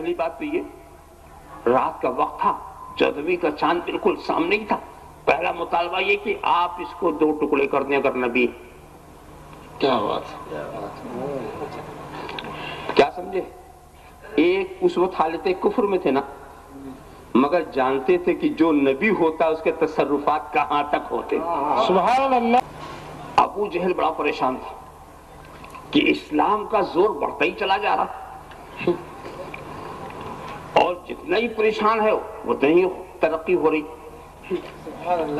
پہلی بات تو یہ رات کا وقت تھا، 14ویں کا چاند بالکل سامنے ہی تھا. پہلا مطالبہ یہ کہ آپ اس کو 2 ٹکڑے کر دیں اگر نبی. کیا بات، کیا سمجھے؟ ایک اس وقت حالت کفر میں تھے نا، مگر جانتے تھے کہ جو نبی ہوتا اس کے تصرفات کہاں تک ہوتے. سبحان اللہ. ابو جہل بڑا پریشان تھا کہ اسلام کا زور بڑھتا ہی چلا جا رہا، اور جتنا ہی پریشان ہے اتنا ہی ترقی ہو رہی.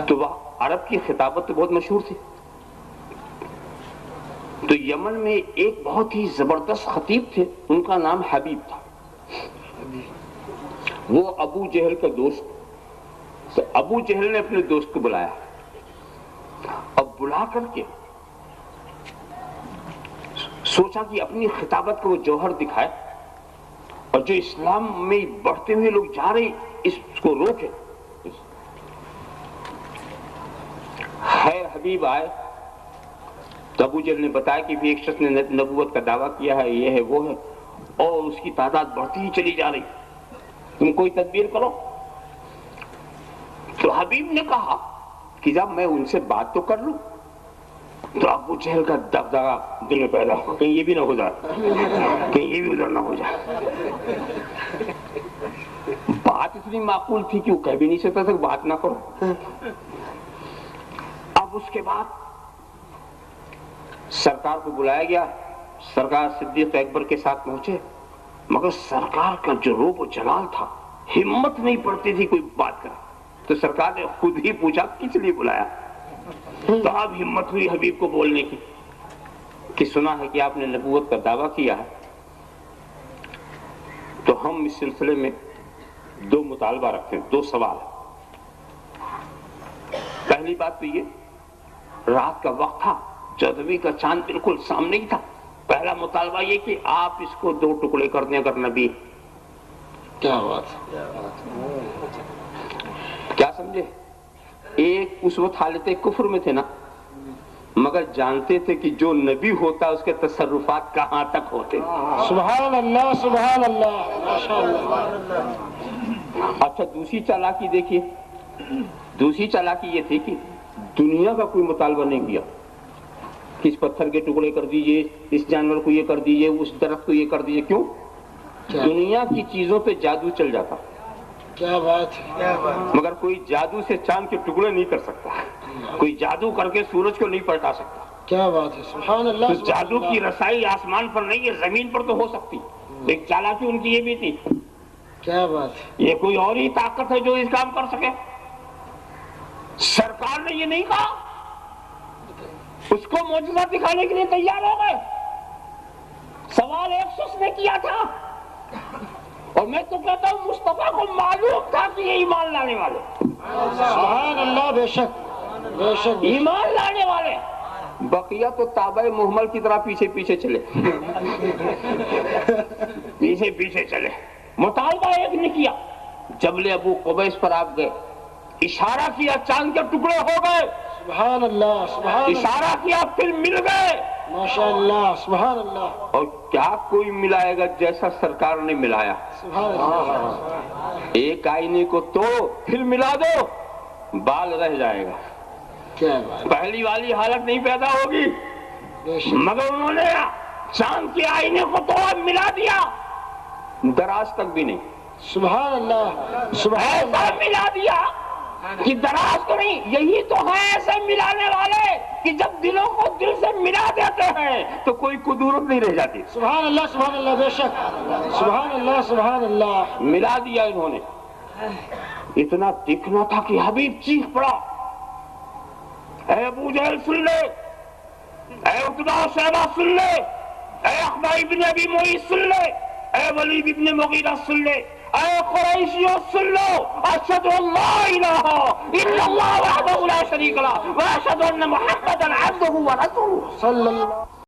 تو وہ عرب کی خطابت تو بہت مشہور تھی. تو یمن میں ایک بہت ہی زبردست خطیب تھے، ان کا نام حبیب تھا. وہ ابو جہل کا دوست. تو ابو جہل نے اپنے دوست کو بلایا، اب بلا کر کے سوچا کہ اپنی خطابت کو وہ جوہر دکھائے، اور جو اسلام میں بڑھتے ہوئے لوگ جا رہے اس کو روکے. خیر حبیب آئے تو ابو جہل نے بتایا کہ بھی ایک شخص نے نبوت کا دعویٰ کیا ہے، یہ ہے وہ ہے، اور اس کی تعداد بڑھتی ہی چلی جا رہی، تم کوئی تدبیر کرو. تو حبیب نے کہا کہ جب میں ان سے بات تو کر لوں. تو ابو جہل کا دغدغہ دل میں پیدا ہو، کہیں یہ بھی نہ ہو جائے، کہیں یہ بھی ادھر نہ ہو جائے. بات اتنی معقول تھی کہ وہ کہہ بھی نہیں سکتا تھا کہ بات نہ کرو. اب اس کے بعد سرکار کو بلایا گیا. سرکار صدیق اکبر کے ساتھ پہنچے، مگر سرکار کا جو روب و جلال تھا، ہمت نہیں پڑتی تھی کوئی بات کرے. تو سرکار نے خود ہی پوچھا کس لیے بلایا. تو اب ہمت ہوئی حبیب کو بولنے کی کہ سنا ہے کہ آپ نے نبوت کا دعویٰ کیا ہے، تو ہم اس سلسلے میں 2 مطالبہ رکھتے ہیں، 2 سوال. پہلی بات تو یہ رات کا وقت تھا، 14ویں کا چاند بالکل سامنے ہی تھا. پہلا مطالبہ یہ کہ آپ اس کو 2 ٹکڑے کر دیں اگر نبی. کیا بات، کیا سمجھے؟ ایک اس وقت حالت کفر میں تھے نا، مگر جانتے تھے کہ جو نبی ہوتا اس کے تصرفات کہاں تک ہوتے. سبحان اللہ سبحان اللہ ماشاء اللہ. اچھا دوسری چالاکی دیکھیے. دوسری چالاکی یہ تھی کہ دنیا کا کوئی مطالبہ نہیں کیا کہ اس پتھر کے ٹکڑے کر دیجئے، اس جانور کو یہ کر دیجئے، اس درخت کو یہ کر دیجئے. کیوں؟ دنیا کی چیزوں پہ جادو چل جاتا. کیا بات ہے. مگر کوئی جادو سے چاند کے ٹکڑے نہیں کر سکتا، کوئی جادو کر کے سورج کو نہیں پلٹا سکتا. کیا بات ہے. سبحان اللہ. تو جادو کی رسائی آسمان پر نہیں ہے، زمین پر تو ہو سکتی. ایک چالاکی ان کی یہ بھی تھی. کیا بات ہے. یہ کوئی اور ہی طاقت ہے جو اس کام کر سکے. سرکار نے یہ نہیں کہا، اس کو معجزہ دکھانے کے لیے تیار ہو گئے. سوال ایک شخص نے کیا تھا، اور میں تو کہتا ہوں مصطفیٰ کو معلوم تھا کہ یہ ایمان لانے والے. سبحان اللہ. بے شک بے شک ایمان لانے والے. بقیہ تو تابع محمل کی طرح پیچھے پیچھے چلے، پیچھے پیچھے چلے. مطالبہ ایک نے کیا، جبل ابو قبیس پر آپ گئے، اشارہ کیا، چاند کے ٹکڑے ہو گئے. سبحان اللہ سبحان اللہ. اشارہ کیا، پھر مل گئے. ماشاء اللہ سبحان اللہ. اور کیا کوئی ملائے گا جیسا سرکار نے ملایا. سبحان اللہ. ایک آئینے کو توڑو پھر ملا دو، بال رہ جائے گا. کیا بات. پہلی والی حالت نہیں پیدا ہوگی. بے شک. مگر انہوں نے چاند کے آئینے کو توڑا، ملا دیا، دراز تک بھی نہیں. سبحان اللہ سبحان ایسا اللہ. ملا دیا کہ دراز تو نہیں. یہی تو ہے ایسے ملانے والے کہ جب دلوں کو دل سے ملا دیتے ہیں تو کوئی قدورت نہیں رہ جاتی. سبحان اللہ سبحان اللہ. بے شک. سبحان اللہ سبحان اللہ. ملا دیا انہوں نے. اتنا دکھنا تھا کہ حبیب چیخ پڑا، اے ابو جہل سن لے، اے عتبہ و شیبہ سن لے، اے عقبہ ابن ابی معیط سن لے، اے ولید ابن مغیرہ سن لے، اے قریشیوں سن لو، اشہد ان لا الہ الا اللہ وحدہ لا شریک لہ واشہد ان محمدا عبدہ ورسولہ. صلی اللہ